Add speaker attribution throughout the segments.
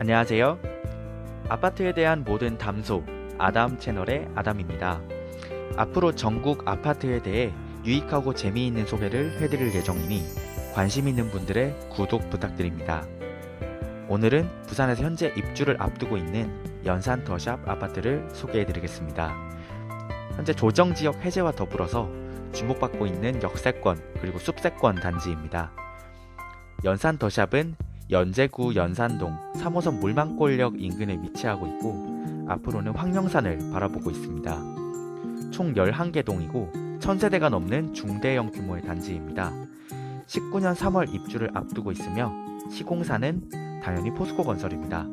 Speaker 1: 안녕하세요. 아파트에 대한 모든 담소 아담 채널의 아담입니다. 앞으로 전국 아파트에 대해 유익하고 재미있는 소개를 해드릴 예정이니 관심 있는 분들의 구독 부탁드립니다. 오늘은 부산에서 현재 입주를 앞두고 있는 연산 더샵 아파트를 소개해드리겠습니다. 현재 조정지역 해제와 더불어서 주목받고 있는 역세권 그리고 숲세권 단지입니다. 연산 더샵은 연제구 연산동 3호선 물망골역 인근에 위치하고 있고 앞으로는 황령산을 바라보고 있습니다. 총 11개 동이고 1000세대가 넘는 중대형 규모의 단지입니다. 19년 3월 입주를 앞두고 있으며 시공사는 당연히 포스코 건설입니다.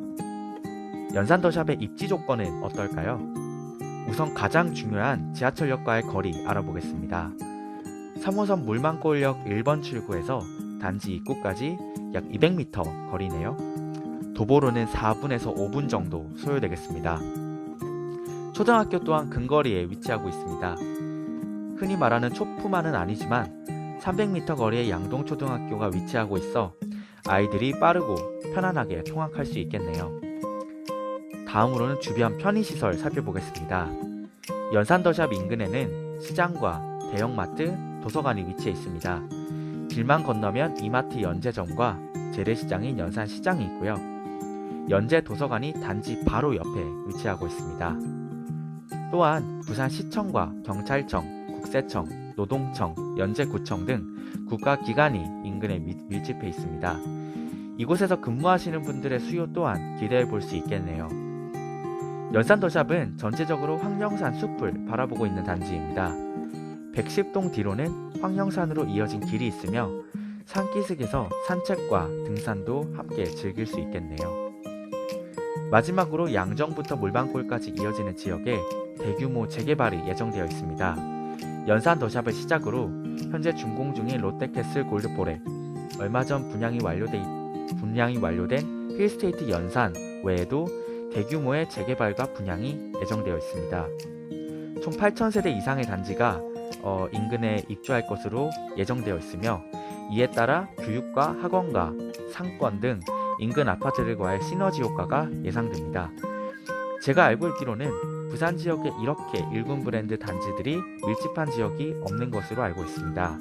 Speaker 1: 연산 더샵의 입지 조건은 어떨까요? 우선 가장 중요한 지하철역과의 거리 알아보겠습니다. 3호선 물망골역 1번 출구에서 단지 입구까지 약 200m 거리네요. 도보로는 4분에서 5분 정도 소요되겠습니다. 초등학교 또한 근거리에 위치하고 있습니다. 흔히 말하는 초품화는 아니지만 300m 거리에 양동초등학교가 위치하고 있어 아이들이 빠르고 편안하게 통학할 수 있겠네요. 다음으로는 주변 편의시설 살펴보겠습니다. 연산 더샵 인근에는 시장과 대형마트, 도서관이 위치해 있습니다. 길만 건너면 이마트 연제점과 재래시장인 연산시장이 있고요. 연제 도서관이 단지 바로 옆에 위치하고 있습니다. 또한 부산시청과 경찰청, 국세청, 노동청, 연제구청 등 국가기관이 인근에 밀집해 있습니다. 이곳에서 근무하시는 분들의 수요 또한 기대해 볼 수 있겠네요. 연산 더샵은 전체적으로 황령산 숲을 바라보고 있는 단지입니다. 110동 뒤로는 황령산으로 이어진 길이 있으며 산기슭에서 산책과 등산도 함께 즐길 수 있겠네요. 마지막으로 양정부터 물방골까지 이어지는 지역에 대규모 재개발이 예정되어 있습니다. 연산 더샵을 시작으로 현재 준공 중인 롯데캐슬 골드볼에 얼마 전 분양이 완료된 힐스테이트 연산 외에도 대규모의 재개발과 분양이 예정되어 있습니다. 총 8,000세대 이상의 단지가 인근에 입주할 것으로 예정되어 있으며 이에 따라 교육과 학원과 상권 등 인근 아파트들과의 시너지 효과가 예상됩니다. 제가 알고 있기로는 부산 지역에 이렇게 일군 브랜드 단지들이 밀집한 지역이 없는 것으로 알고 있습니다.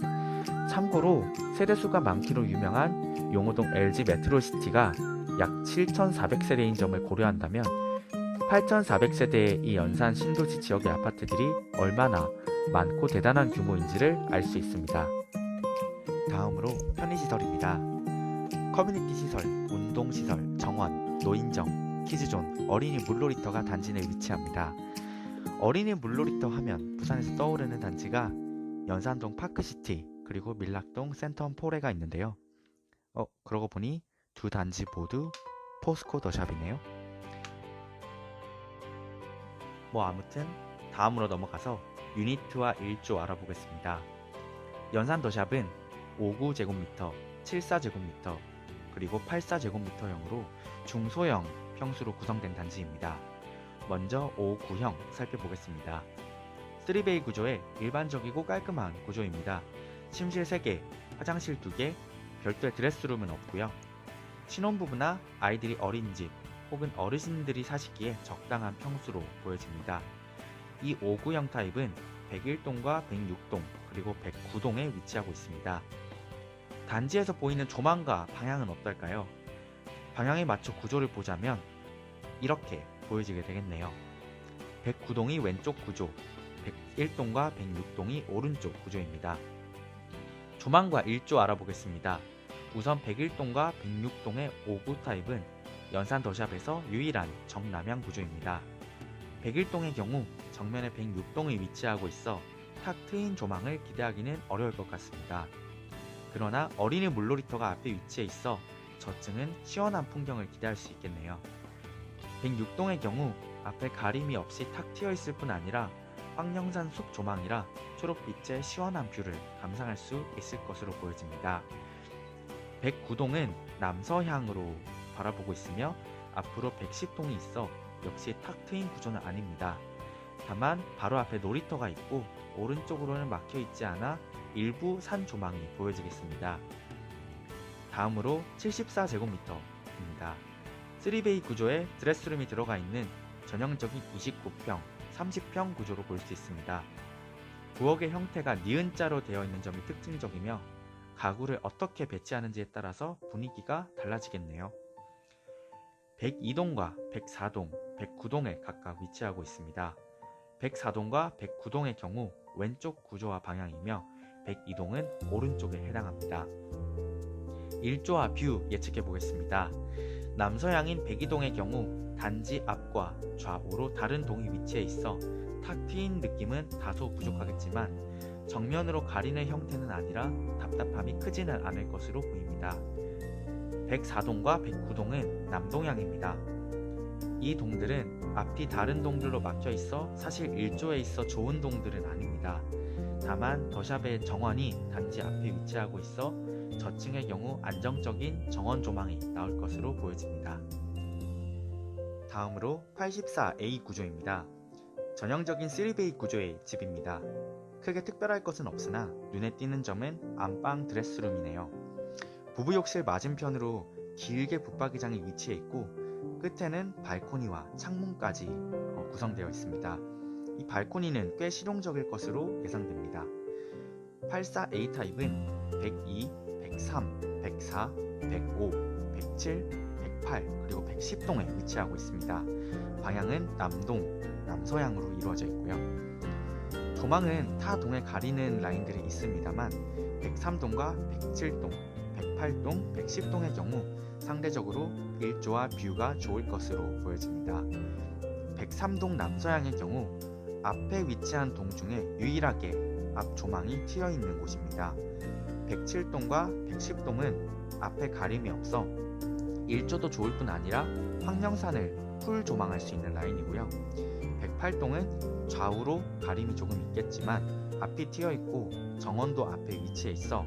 Speaker 1: 참고로 세대수가 많기로 유명한 용호동 LG 메트로시티가 약 7,400세대인 점을 고려한다면 8,400세대의 이 연산 신도시 지역의 아파트들이 얼마나 많고 대단한 규모인지를 알 수 있습니다. 다음으로 편의시설입니다. 커뮤니티 시설, 운동시설, 정원, 노인정, 키즈존, 어린이 물놀이터가 단지 내 위치합니다. 어린이 물놀이터 하면 부산에서 떠오르는 단지가 연산동 파크시티 그리고 밀락동 센텀포레가 있는데요. 그러고 보니 두 단지 모두 포스코 더샵이네요. 아무튼 다음으로 넘어가서 유니트와 일조 알아보겠습니다. 연산 더샵은 59제곱미터, 74제곱미터, 그리고 84제곱미터형으로 중소형 평수로 구성된 단지입니다. 먼저 59형 살펴보겠습니다. 3베이 구조의 일반적이고 깔끔한 구조입니다. 침실 3개, 화장실 2개, 별도의 드레스룸은 없고요. 신혼부부나 아이들이 어린 집 혹은 어르신들이 사시기에 적당한 평수로 보여집니다. 이 59형 타입은 101동과 106동 그리고 109동에 위치하고 있습니다. 단지에서 보이는 조망과 방향은 어떨까요? 방향에 맞춰 구조를 보자면 이렇게 보여지게 되겠네요. 109동이 왼쪽 구조, 101동과 106동이 오른쪽 구조입니다. 조망과 일조 알아보겠습니다. 우선 101동과 106동의 59 타입은 연산 더샵에서 유일한 정남향 구조입니다. 101동의 경우 정면에 106동이 위치하고 있어 탁 트인 조망을 기대하기는 어려울 것 같습니다. 그러나 어린이 물놀이터가 앞에 위치해 있어 저층은 시원한 풍경을 기대할 수 있겠네요. 106동의 경우 앞에 가림이 없이 탁 트여 있을 뿐 아니라 황령산 숲 조망이라 초록빛의 시원한 뷰를 감상할 수 있을 것으로 보여집니다. 109동은 남서향으로 바라보고 있으며 앞으로 110동이 있어 역시 탁 트인 구조는 아닙니다. 다만 바로 앞에 놀이터가 있고 오른쪽으로는 막혀 있지 않아 일부 산 조망이 보여지겠습니다. 다음으로 74제곱미터입니다. 3베이 구조에 드레스룸이 들어가 있는 전형적인 29평, 30평 구조로 볼 수 있습니다. 부엌의 형태가 니은자로 되어 있는 점이 특징적이며 가구를 어떻게 배치하는지에 따라서 분위기가 달라지겠네요. 102동과 104동, 109동에 각각 위치하고 있습니다. 104동과 109동의 경우 왼쪽 구조와 방향이며 102동은 오른쪽에 해당합니다. 일조와 뷰 예측해 보겠습니다. 남서향인 102동의 경우 단지 앞과 좌우로 다른 동이 위치해 있어 탁 트인 느낌은 다소 부족하겠지만 정면으로 가리는 형태는 아니라 답답함이 크지는 않을 것으로 보입니다. 104동과 109동은 남동향입니다. 이 동들은 앞이 다른 동들로 막혀 있어 사실 일조에 있어 좋은 동들은 아닙니다. 다만 더샵의 정원이 단지 앞에 위치하고 있어 저층의 경우 안정적인 정원 조망이 나올 것으로 보여집니다. 다음으로 84A 구조입니다. 전형적인 3베이 구조의 집입니다. 크게 특별할 것은 없으나 눈에 띄는 점은 안방 드레스룸이네요. 부부욕실 맞은편으로 길게 붙박이장이 위치해 있고 끝에는 발코니와 창문까지 구성되어 있습니다. 이 발코니는 꽤 실용적일 것으로 예상됩니다. 84A 타입은 102, 103, 104, 105, 107, 108 그리고 110동에 위치하고 있습니다. 방향은 남동, 남서향으로 이루어져 있고요. 조망은 타 동에 가리는 라인들이 있습니다만 103동과 107동, 108동, 110동의 경우 상대적으로 일조와 뷰가 좋을 것으로 보여집니다. 103동 남서향의 경우 앞에 위치한 동 중에 유일하게 앞 조망이 튀어 있는 곳입니다. 107동과 110동은 앞에 가림이 없어 일조도 좋을 뿐 아니라 황령산을 풀 조망할 수 있는 라인이고요. 108동은 좌우로 가림이 조금 있겠지만 앞이 튀어 있고 정원도 앞에 위치해 있어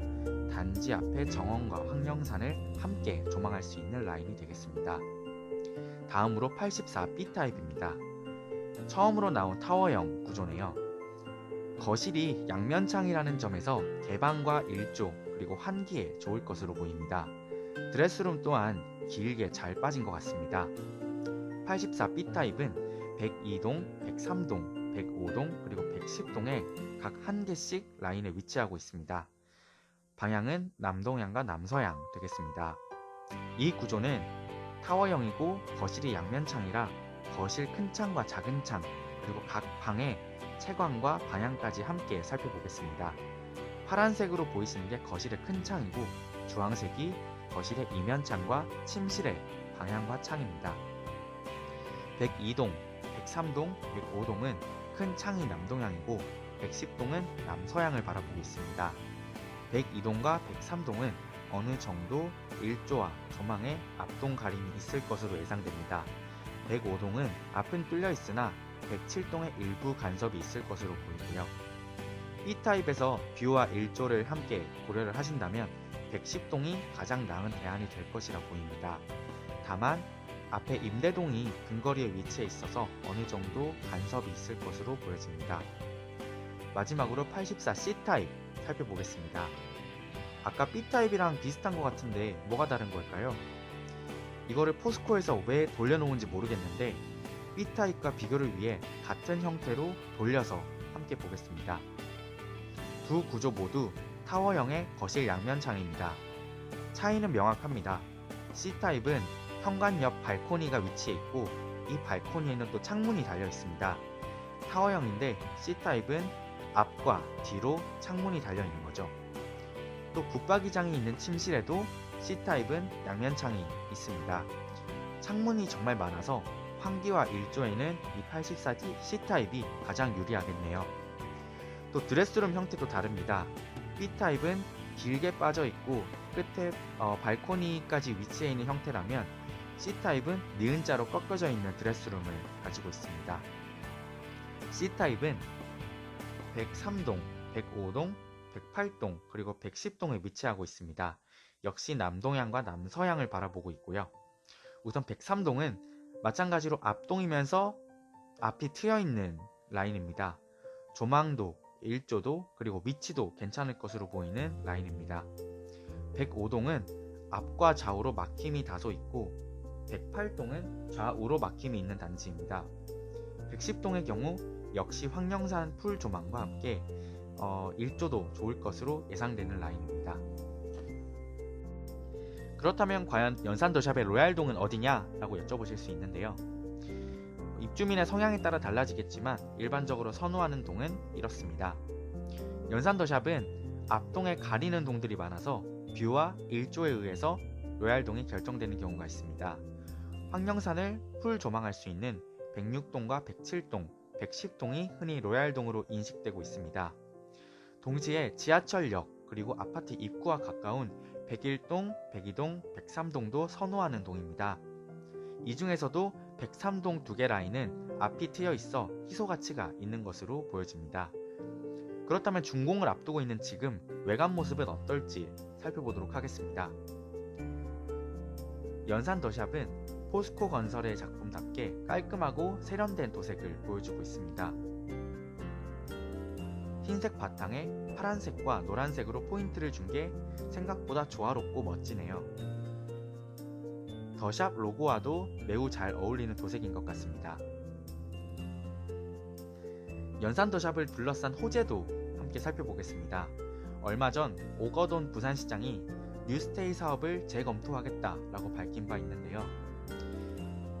Speaker 1: 단지 앞에 정원과 황령산을 함께 조망할 수 있는 라인이 되겠습니다. 다음으로 84B 타입입니다. 처음으로 나온 타워형 구조네요. 거실이 양면창이라는 점에서 개방과 일조 그리고 환기에 좋을 것으로 보입니다. 드레스룸 또한 길게 잘 빠진 것 같습니다. 84B 타입은 102동, 103동, 105동 그리고 110동에 각 한 개씩 라인에 위치하고 있습니다. 방향은 남동향과 남서향 되겠습니다. 이 구조는 타워형이고 거실이 양면창이라 거실 큰 창과 작은 창 그리고 각 방의 채광과 방향까지 함께 살펴보겠습니다. 파란색으로 보이시는 게 거실의 큰 창이고 주황색이 거실의 이면창과 침실의 방향과 창입니다. 102동, 103동, 105동은 큰 창이 남동향이고 110동은 남서향을 바라보고 있습니다. 102동과 103동은 어느 정도 일조와 조망에 앞동 가림이 있을 것으로 예상됩니다. 105동은 앞은 뚫려 있으나 107동의 일부 간섭이 있을 것으로 보이고요. 이 타입에서 뷰와 일조를 함께 고려를 하신다면 110동이 가장 나은 대안이 될 것이라 보입니다. 다만 앞에 임대동이 근거리에 위치해 있어서 어느 정도 간섭이 있을 것으로 보여집니다. 마지막으로 84C 타입 살펴보겠습니다. 아까 B타입이랑 비슷한 것 같은데 뭐가 다른 걸까요? 이거를 포스코에서 왜 돌려놓은지 모르겠는데 B타입과 비교를 위해 같은 형태로 돌려서 함께 보겠습니다. 두 구조 모두 타워형의 거실 양면창입니다. 차이는 명확합니다. C타입은 현관 옆 발코니가 위치해 있고 이 발코니에는 또 창문이 달려 있습니다. 타워형인데 C타입은 앞과 뒤로 창문이 달려 있는 거죠. 또 붙박이장이 있는 침실에도 C타입은 양면창이 있습니다. 창문이 정말 많아서 환기와 일조에는 이 84D C타입이 가장 유리하겠네요. 또 드레스룸 형태도 다릅니다. B타입은 길게 빠져 있고 끝에 발코니까지 위치해 있는 형태라면 C타입은 니은자로 꺾여져 있는 드레스룸을 가지고 있습니다. C타입은 103동, 105동, 108동 그리고 110동에 위치하고 있습니다. 역시 남동향과 남서향을 바라보고 있고요. 우선 103동은 마찬가지로 앞동이면서 앞이 트여있는 라인입니다. 조망도, 일조도 그리고 위치도 괜찮을 것으로 보이는 라인입니다. 105동은 앞과 좌우로 막힘이 다소 있고 108동은 좌우로 막힘이 있는 단지입니다. 110동의 경우 역시 황령산 풀 조망과 함께 일조도 좋을 것으로 예상되는 라인입니다. 그렇다면 과연 연산더샵의 로얄동은 어디냐? 라고 여쭤보실 수 있는데요. 입주민의 성향에 따라 달라지겠지만 일반적으로 선호하는 동은 이렇습니다. 연산더샵은 앞동에 가리는 동들이 많아서 뷰와 일조에 의해서 로얄동이 결정되는 경우가 있습니다. 황령산을 풀 조망할 수 있는 106동과 107동, 110동이 흔히 로얄동으로 인식되고 있습니다. 동시에 지하철역 그리고 아파트 입구와 가까운 101동, 102동, 103동도 선호하는 동입니다. 이 중에서도 103동 2개 라인은 앞이 트여 있어 희소 가치가 있는 것으로 보여집니다. 그렇다면 준공을 앞두고 있는 지금 외관 모습은 어떨지 살펴보도록 하겠습니다. 연산더샵은 포스코 건설의 작품답게 깔끔하고 세련된 도색을 보여주고 있습니다. 흰색 바탕에 파란색과 노란색으로 포인트를 준 게 생각보다 조화롭고 멋지네요. 더샵 로고와도 매우 잘 어울리는 도색인 것 같습니다. 연산더샵을 둘러싼 호재도 함께 살펴보겠습니다. 얼마 전 오거돈 부산시장이 뉴스테이 사업을 재검토하겠다라고 밝힌 바 있는데요.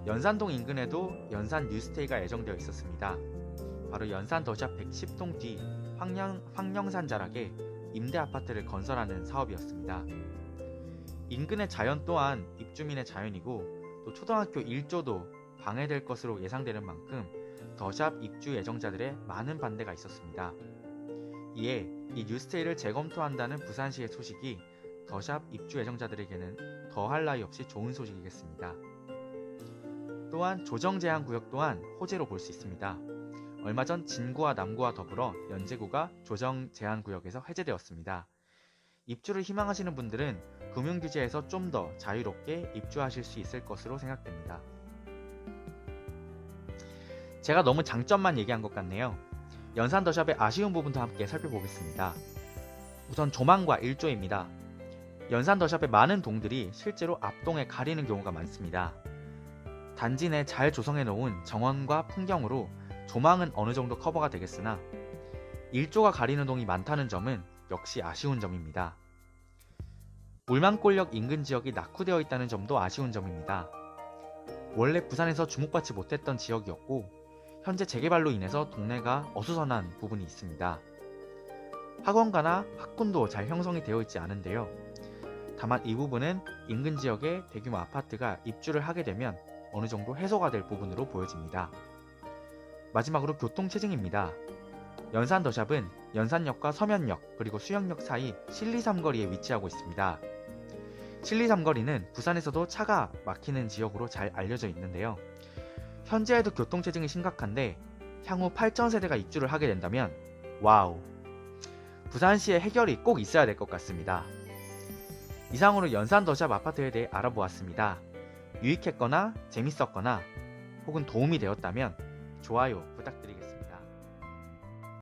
Speaker 1: 연산동 인근에도 연산 뉴스테이가 예정되어 있었습니다. 바로 연산더샵 110동 뒤 황령산 자락에 임대아파트를 건설하는 사업이었습니다. 인근의 자연 또한 입주민의 자연이고 또 초등학교 1조도 방해될 것으로 예상되는 만큼 더샵 입주 예정자들의 많은 반대가 있었습니다. 이에 이 뉴스테이를 재검토한다는 부산시의 소식이 더샵 입주 예정자들에게는 더할 나위 없이 좋은 소식이겠습니다. 또한 조정제한구역 또한 호재로 볼 수 있습니다. 얼마 전 진구와 남구와 더불어 연제구가 조정제한구역에서 해제되었습니다. 입주를 희망하시는 분들은 금융규제에서 좀 더 자유롭게 입주하실 수 있을 것으로 생각됩니다. 제가 너무 장점만 얘기한 것 같네요. 연산더샵의 아쉬운 부분도 함께 살펴보겠습니다. 우선 조망과 일조입니다. 연산더샵의 많은 동들이 실제로 앞동에 가리는 경우가 많습니다. 단지 내 잘 조성해 놓은 정원과 풍경으로 조망은 어느 정도 커버가 되겠으나 일조가 가리는 동이 많다는 점은 역시 아쉬운 점입니다. 울만골역 인근 지역이 낙후되어 있다는 점도 아쉬운 점입니다. 원래 부산에서 주목받지 못했던 지역이었고 현재 재개발로 인해서 동네가 어수선한 부분이 있습니다. 학원가나 학군도 잘 형성이 되어 있지 않은데요. 다만 이 부분은 인근 지역에 대규모 아파트가 입주를 하게 되면 어느 정도 해소가 될 부분으로 보여집니다. 마지막으로 교통체증입니다. 연산더샵은 연산역과 서면역 그리고 수영역 사이 신리삼거리에 위치하고 있습니다. 신리삼거리는 부산에서도 차가 막히는 지역으로 잘 알려져 있는데요. 현재에도 교통체증이 심각한데 향후 8,000세대가 입주를 하게 된다면 와우! 부산시의 해결이 꼭 있어야 될 것 같습니다. 이상으로 연산더샵 아파트에 대해 알아보았습니다. 유익했거나 재밌었거나 혹은 도움이 되었다면 좋아요 부탁드리겠습니다.